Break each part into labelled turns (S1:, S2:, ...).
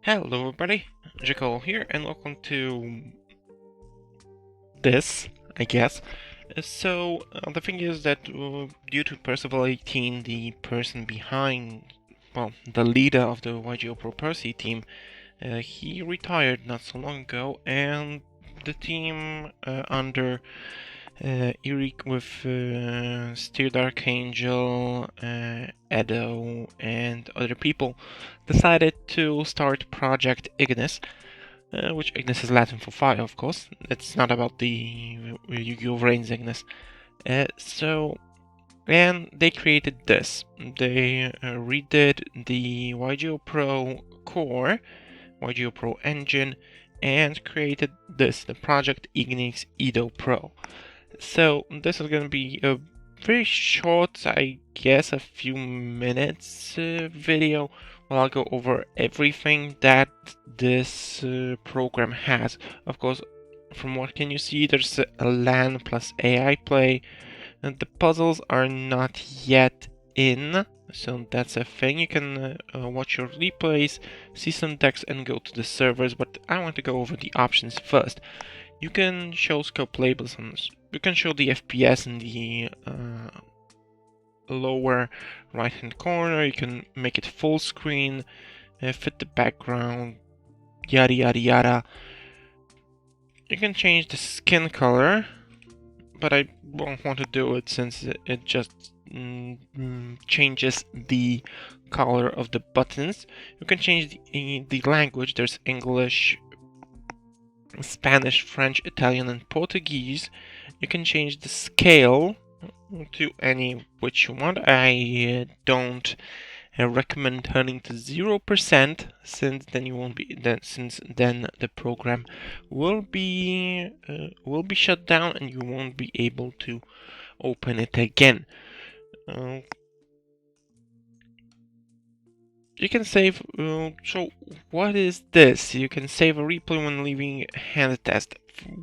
S1: Hello everybody, YgoPro here, and welcome to this, I guess. The thing is that due to Percival 18, the person behind, well, the leader of the YgoPro Percy team, he retired not so long ago, and the team under Eric with Steered Archangel, Edo, and other people decided to start Project Ignis, which Ignis is Latin for fire, of course. It's not about the Yu-Gi-Oh! Reigns Ignis. And they created this. They redid the YgoPro core, YgoPro engine, and created this, the Project Ignis EDOPro. So this is going to be a very short, I guess a few minutes video, where I'll go over everything that this program has. Of course, from what can you see, there's a LAN plus AI play, and the puzzles are not yet in, so that's a thing. You can watch your replays, see some decks, and go to the servers, but I want to go over the options first. You can show scope labels on this. You can show the FPS in the lower right hand corner. You can make it full screen, fit the background, yada yada yada. You can change the skin color, but I won't want to do it since it just changes the color of the buttons. You can change the language. There's English, Spanish, French, Italian, and Portuguese. You can change the scale to any which you want. I don't recommend turning to 0%, since then you won't be then the program will be shut down and you won't be able to open it again. You can save, so what is this? You can save a replay when leaving hand test.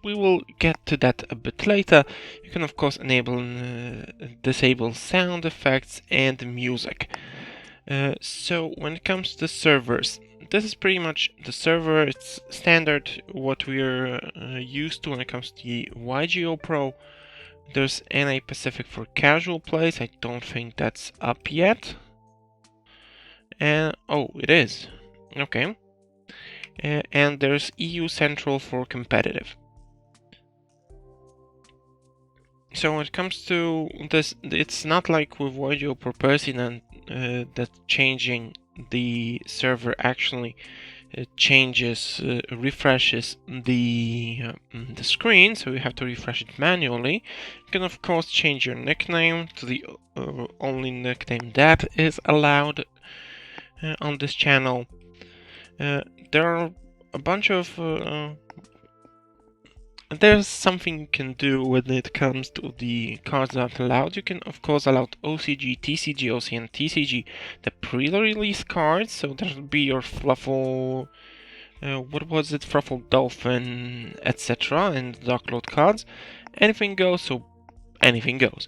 S1: We will get to that a bit later. You can of course enable and disable sound effects and music. So when it comes to servers, this is pretty much the server. It's standard what we're used to when it comes to the YgoPro. There's NA Pacific for casual plays. I don't think that's up yet. And oh, it is. Okay. And there's EU Central for competitive. So when it comes to this, it's not like with YgoPro Percy that changing the server actually refreshes the screen, so you have to refresh it manually. You can of course change your nickname to the only nickname that is allowed on this channel. There are a bunch of there's something you can do when it comes to the cards that are allowed. You can of course allow OCG, TCG, OCN, TCG, the pre-release cards, so that would be your Fluffle, what was it, Fluffle Dolphin, etc. and Darklord cards. Anything goes, so anything goes.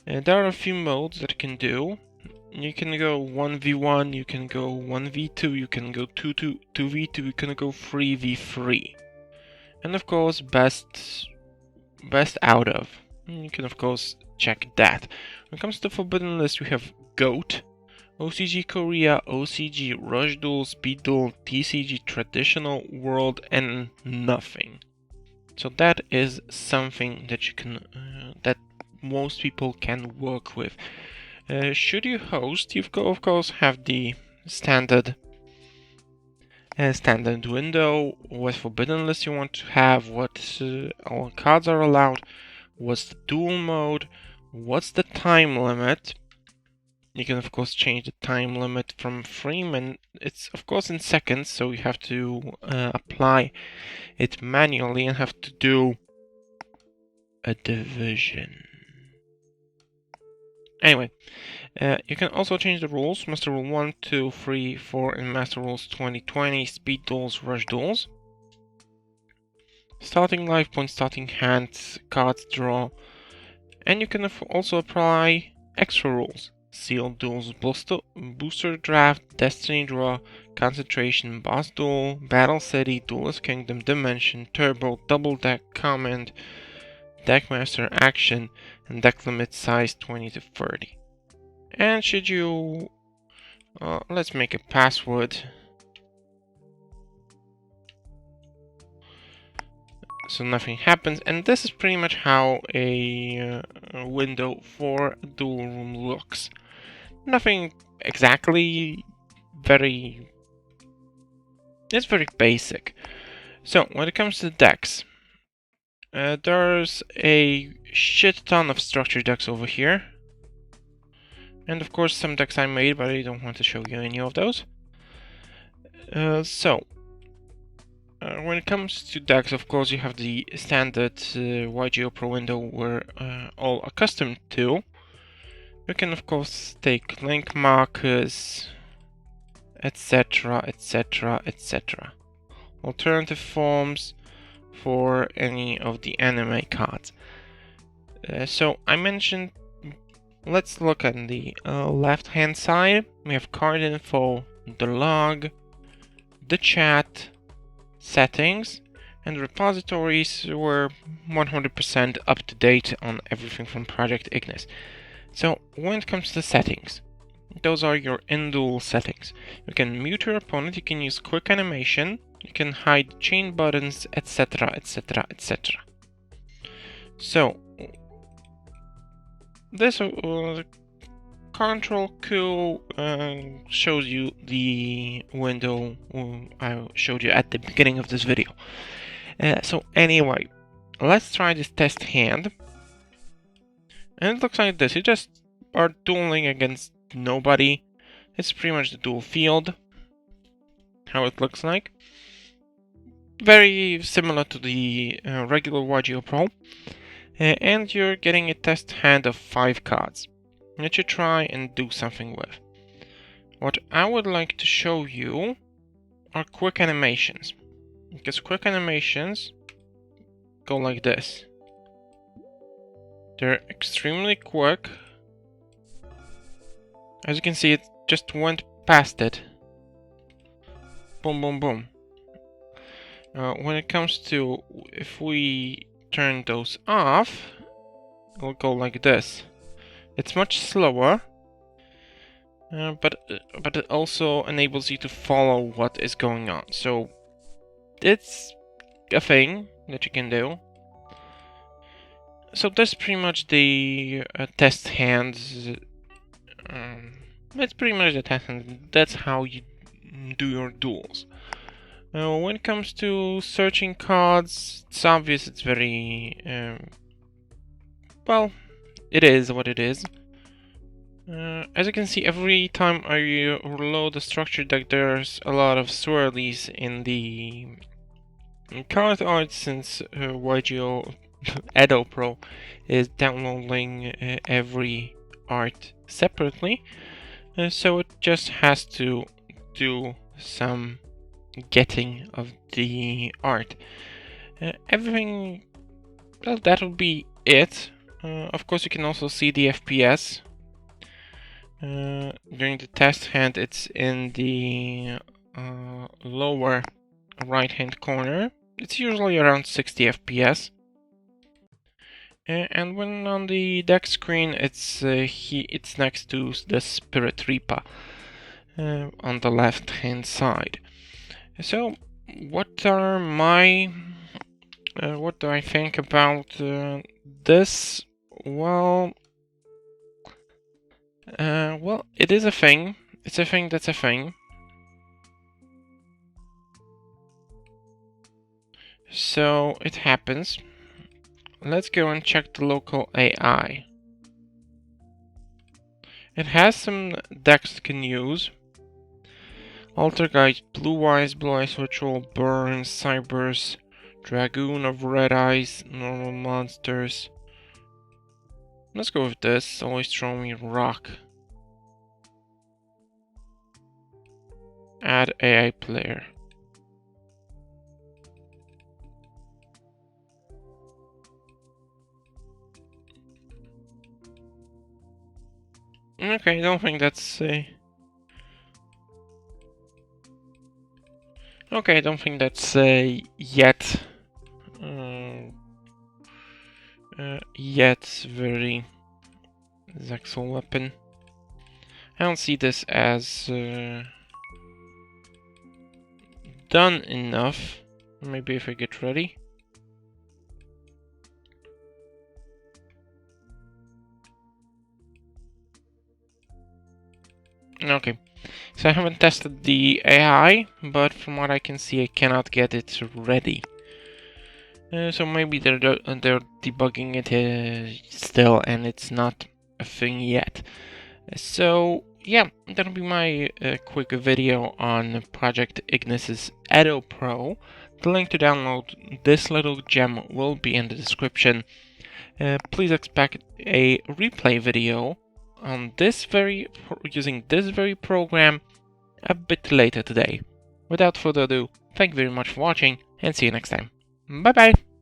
S1: There are a few modes that you can do. You can go 1v1, you can go 1v2, you can go 2v2, you can go 3v3. And of course, best out of. You can of course check that. When it comes to Forbidden List, we have GOAT, OCG Korea, OCG Rush Duel, Speed Duel, TCG Traditional World, and nothing. So that is something that you can, that most people can work with. Should you host, you of course have the standard window, what Forbidden List you want to have, what all cards are allowed, what's the duel mode, what's the time limit. You can of course change the time limit from frame, and it's of course in seconds, so you have to apply it manually and have to do a division. Anyway, you can also change the rules. Master Rule 1, 2, 3, 4, and Master Rules 2020, Speed Duels, Rush Duels. Starting life point, starting hand, cards draw. And you can also apply extra rules. Seal Duels, Booster Draft, Destiny Draw, Concentration, Boss Duel, Battle City, Duelist Kingdom, Dimension, Turbo, Double Deck, Command, Deckmaster Action, and deck limit size 20 to 30. And should you... let's make a password. So nothing happens, and this is pretty much how a window for a dual room looks. Nothing exactly very... It's very basic. So, when it comes to decks, there's a shit ton of structured decks over here. And of course some decks I made, but I don't want to show you any of those. When it comes to decks, of course, you have the standard YgoPro window we're all accustomed to. You can, of course, take link markers, etc., etc., etc. Alternative forms for any of the anime cards. So I mentioned, let's look at the left-hand side. We have card info, the log, the chat, settings, and repositories were 100% up to date on everything from Project Ignis. So when it comes to settings, those are your in-duel settings. You can mute your opponent, you can use quick animation, you can hide chain buttons, etc, etc, etc. So this Control Q shows you the window I showed you at the beginning of this video. So anyway, let's try this test hand. And it looks like this. You just are dueling against nobody. It's pretty much the duel field. How it looks like. Very similar to the regular YgoPro. And you're getting a test hand of 5 cards that you try and do something with. What I would like to show you are quick animations. Because quick animations go like this. They're extremely quick. As you can see, it just went past it. Boom, boom, boom. When it comes to, if we turn those off, it'll go like this. It's much slower, but it also enables you to follow what is going on. So it's a thing that you can do. So that's pretty much the test hands. That's pretty much the test hands. That's how you do your duels. When it comes to searching cards, it's obvious, it's very... well, it is what it is. As you can see, every time I reload the structure deck, there's a lot of swirlies in the card art, since EDOPro is downloading every art separately. So it just has to do some getting of the art. Everything, well, that'll be it. Of course, you can also see the FPS. During the test hand, it's in the lower right hand corner. It's usually around 60 FPS. And when on the deck screen, it's next to the Spirit Reaper on the left hand side. So, what are my... what do I think about this? Well, it is a thing. It's a thing that's a thing. So, it happens. Let's go and check the local AI. It has some decks you can use. Altergeist, Blue Eyes Ritual, Burns, Cybers, Dragoon of Red Eyes, Normal Monsters. Let's go with this. Always throw me Rock. Add AI player. Okay, I don't think that's okay, I don't think that's yet yet very Zaxel weapon. I don't see this as done enough. Maybe if I get ready. Okay, so I haven't tested the AI, but from what I can see, I cannot get it ready. So maybe they're debugging it still, and it's not a thing yet. So yeah, that'll be my quick video on Project Ignis's EDOPro. The link to download this little gem will be in the description. Please expect a replay video on using this very program a bit later today. Without further ado, thank you very much for watching and see you next time. Bye bye!